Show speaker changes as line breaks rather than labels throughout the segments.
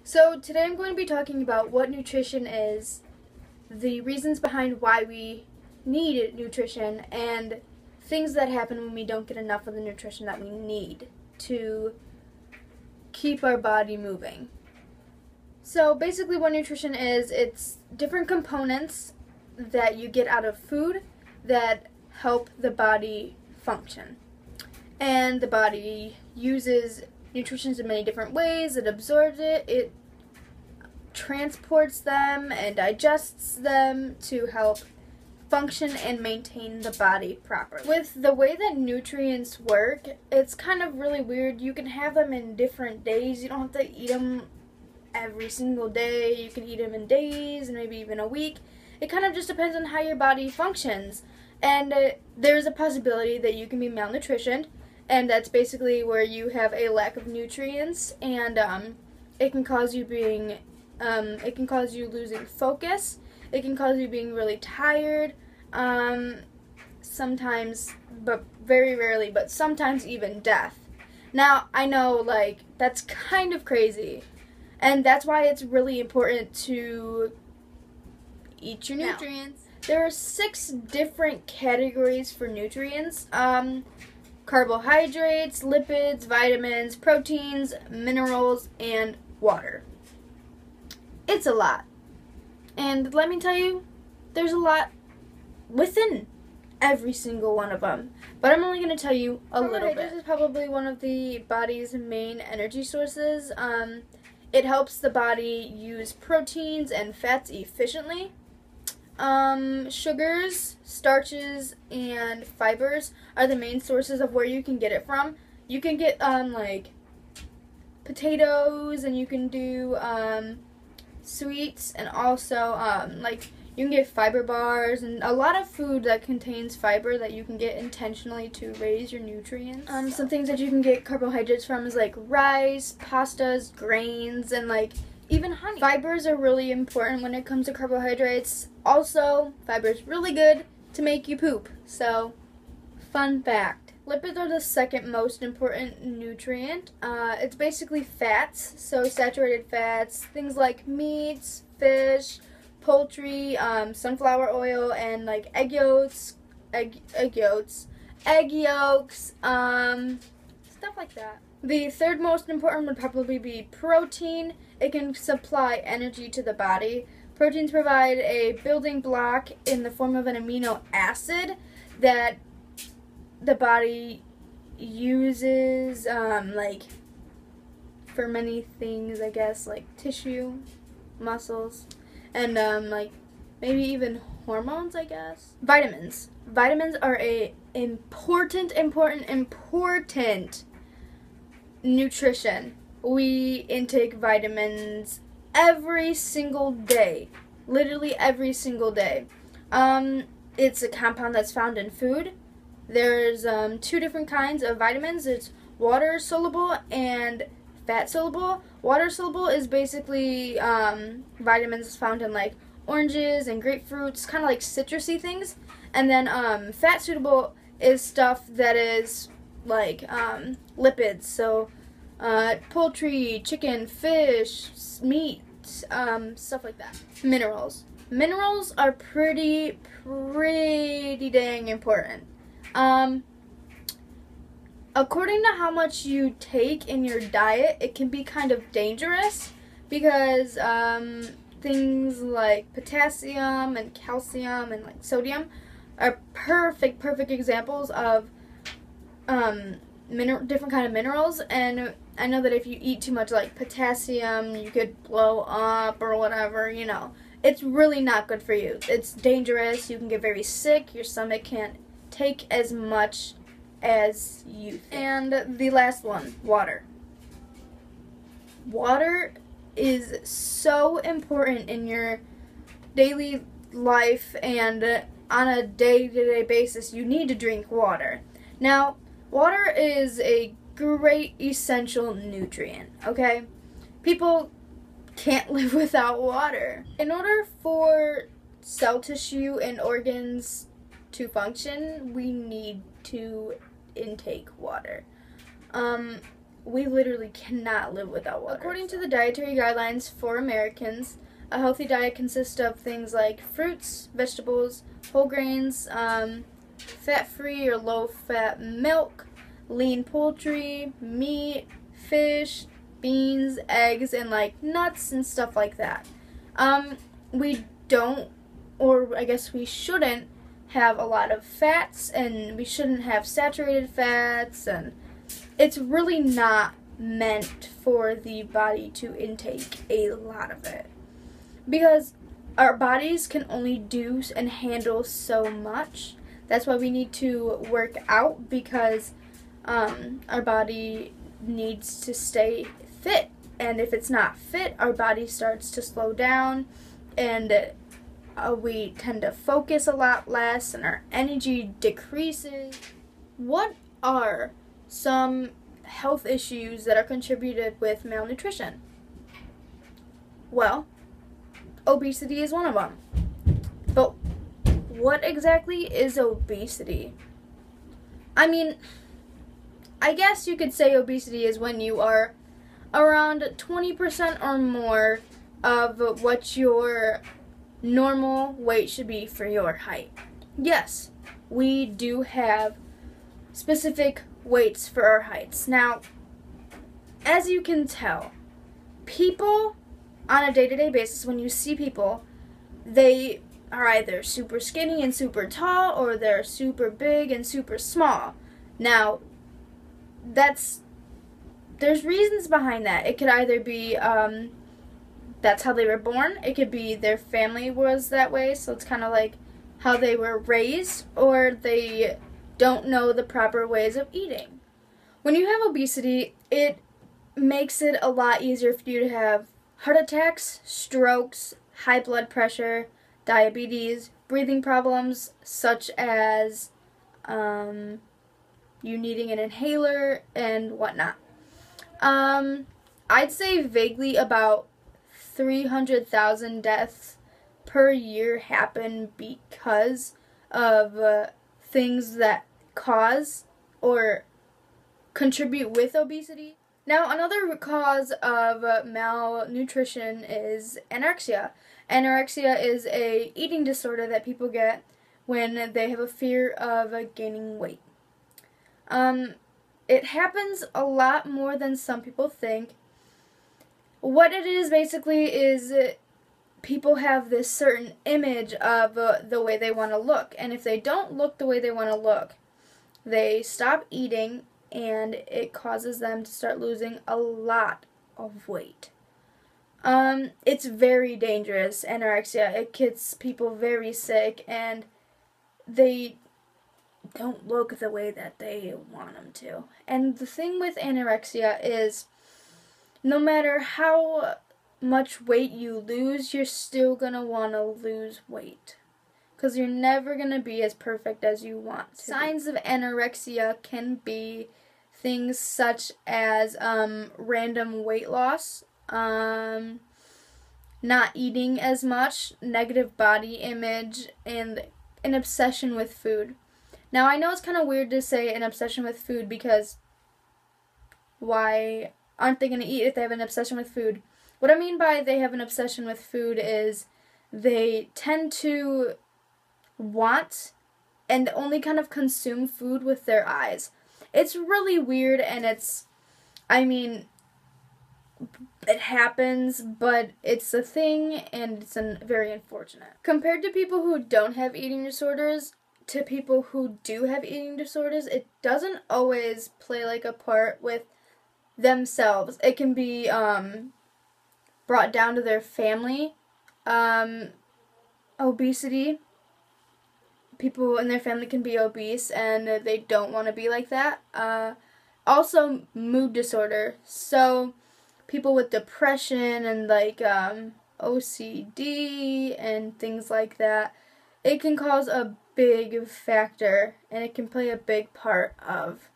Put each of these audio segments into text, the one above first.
So today I'm going to be talking about what nutrition is, the reasons behind why we need nutrition, and things that happen when we don't get enough of the nutrition that we need to keep our body moving. So basically what nutrition is, it's different components that you get out of food that help the body function. And the body uses nutrition in many different ways. It absorbs it, it transports them and digests them to help function and maintain the body properly. With the way that nutrients work, it's kind of really weird. You can have them in different days. You don't have to eat them every single day. You can eat them in days and maybe even a week. It kind of just depends on how your body functions. And there's a possibility that you can be malnutritioned, and that's basically where you have a lack of nutrients, and it can cause you losing focus. It can cause you being really tired, sometimes, but very rarely, but sometimes even death. Now, I know, that's kind of crazy, and that's why it's really important to eat your nutrients. There are 6 different categories for nutrients. Carbohydrates, lipids, vitamins, proteins, minerals, and water. It's a lot. And let me tell you, there's a lot within every single one of them. But I'm only going to tell you a little bit. This is probably one of the body's main energy sources. It helps the body use proteins and fats efficiently. Sugars, starches, and fibers are the main sources of where you can get it from. You can get, potatoes, and you can do, sweets, and also, you can get fiber bars, and a lot of food that contains fiber that you can get intentionally to raise your nutrients. Some things that you can get carbohydrates from is, rice, pastas, grains, and, even honey. Fibers are really important when it comes to carbohydrates. Also, fiber is really good to make you poop. So, fun fact. Lipids are the second most important nutrient. It's basically fats, so saturated fats, things like meats, fish, poultry, sunflower oil, and egg yolks, stuff like that. The third most important would probably be protein. It can supply energy to the body. Proteins provide a building block in the form of an amino acid that the body uses, for many things, I guess, like tissue, muscles, and, maybe even hormones, I guess. Vitamins. Vitamins are a important nutrition. We intake vitamins every single day. Literally every single day. It's a compound that's found in food. There's 2 different kinds of vitamins. It's water soluble and fat soluble. Water soluble is basically vitamins found in oranges and grapefruits, kind of like citrusy things. And then fat soluble is stuff that is lipids, so poultry, chicken, fish, meat, stuff like that. Minerals. Minerals are pretty dang important. According to how much you take in your diet, it can be kind of dangerous because things like potassium and calcium and sodium are perfect examples of different kind of minerals. And I know that if you eat too much potassium, you could blow up or whatever, It's really not good for you. It's dangerous. You can get very sick. Your stomach can't take as much as you think. And the last one, water. Water is so important in your daily life, and on a day-to-day basis, you need to drink water. Now, water is a great essential nutrient, okay? People can't live without water. In order for cell tissue and organs to function, we need to intake water. we literally cannot live without water. According to the dietary guidelines for Americans, a healthy diet consists of things like fruits, vegetables, whole grains, fat-free or low-fat milk, lean poultry, meat, fish, beans, eggs, and like nuts and stuff like that. We don't, or I guess we shouldn't, have a lot of fats, and we shouldn't have saturated fats, and it's really not meant for the body to intake a lot of it, because our bodies can only do and handle so much. That's why we need to work out, because our body needs to stay fit, and if it's not fit, our body starts to slow down, and we tend to focus a lot less, and our energy decreases. What are some health issues that are contributed with malnutrition? Well, obesity is one of them. But what exactly is obesity? I mean, I guess you could say obesity is when you are around 20% or more of what your normal weight should be for your height. Yes, we do have specific weights for our heights. Now, as you can tell, people on a day-to-day basis, when you see people, they are either super skinny and super tall, or they're super big and super small. Now, there's reasons behind that. It could either be that's how they were born. It could be their family was that way, so it's kind of like how they were raised, or they don't know the proper ways of eating. When you have obesity, it makes it a lot easier for you to have heart attacks, strokes, high blood pressure, diabetes, breathing problems such as you needing an inhaler and whatnot. I'd say vaguely about 300,000 deaths per year happen because of things that cause or contribute with obesity. Now, another cause of malnutrition is anorexia. Anorexia is a eating disorder that people get when they have a fear of gaining weight. It happens a lot more than some people think. What it is basically is people have this certain image of the way they want to look, and if they don't look the way they want to look, they stop eating, and it causes them to start losing a lot of weight. It's very dangerous, anorexia. It gets people very sick, and they don't look the way that they want them to. And the thing with anorexia is, no matter how much weight you lose, you're still going to want to lose weight, because you're never going to be as perfect as you want to. Signs of anorexia can be things such as random weight loss, not eating as much, negative body image, and an obsession with food. Now, I know it's kind of weird to say an obsession with food, because why aren't they going to eat if they have an obsession with food? What I mean by they have an obsession with food is they tend to want and only kind of consume food with their eyes. It's really weird, and it happens, but it's a thing, and it's very unfortunate. Compared to people who don't have eating disorders, to people who do have eating disorders, it doesn't always play like a part with themselves. It can be brought down to their family. Obesity. People in their family can be obese, and they don't want to be like that. Also, mood disorder. So, people with depression and like OCD and things like that, it can cause a big factor, and it can play a big part of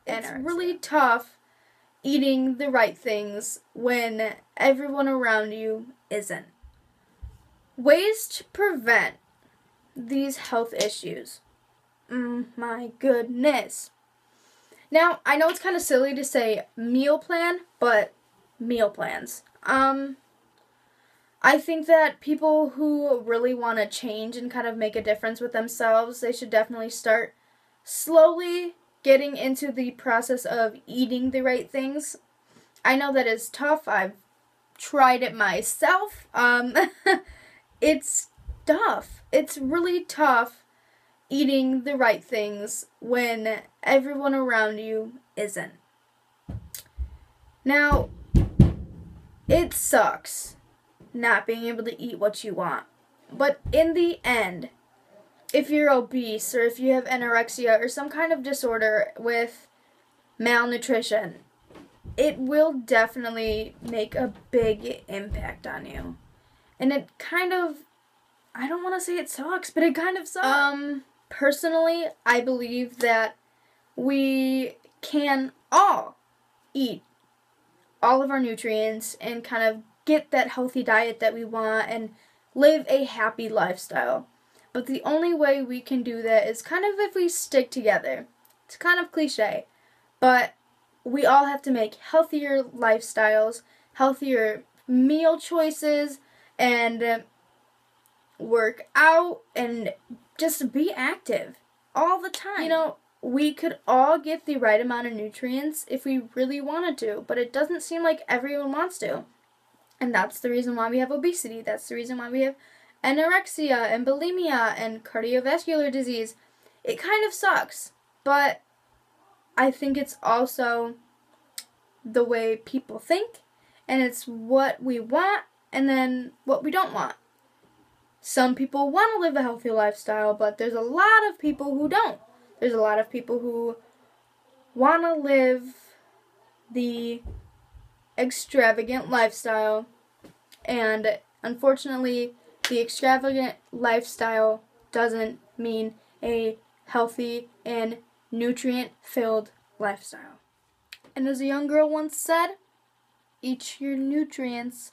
anorexia. It's really tough eating the right things when everyone around you isn't. Ways to prevent these health issues. My goodness. Now, I know it's kind of silly to say meal plan, but meal plans. I think that people who really want to change and kind of make a difference with themselves, they should definitely start slowly getting into the process of eating the right things. I know that is tough. I've tried it myself. It's tough. It's really tough eating the right things when everyone around you isn't. Now, it sucks not being able to eat what you want. But in the end, if you're obese or if you have anorexia or some kind of disorder with malnutrition, it will definitely make a big impact on you. And it kind of, I don't want to say it sucks, but it kind of sucks. Personally, I believe that we can all eat all of our nutrients and kind of get that healthy diet that we want and live a happy lifestyle. But the only way we can do that is kind of if we stick together. It's kind of cliche, but we all have to make healthier lifestyles, healthier meal choices, and work out and just be active all the time. You know, we could all get the right amount of nutrients if we really wanted to, but it doesn't seem like everyone wants to. And that's the reason why we have obesity. That's the reason why we have anorexia and bulimia and cardiovascular disease. It kind of sucks, but I think it's also the way people think, and it's what we want and then what we don't want. Some people want to live a healthy lifestyle, but there's a lot of people who don't. There's a lot of people who want to live the extravagant lifestyle, and unfortunately, the extravagant lifestyle doesn't mean a healthy and nutrient-filled lifestyle. And as a young girl once said, eat your nutrients.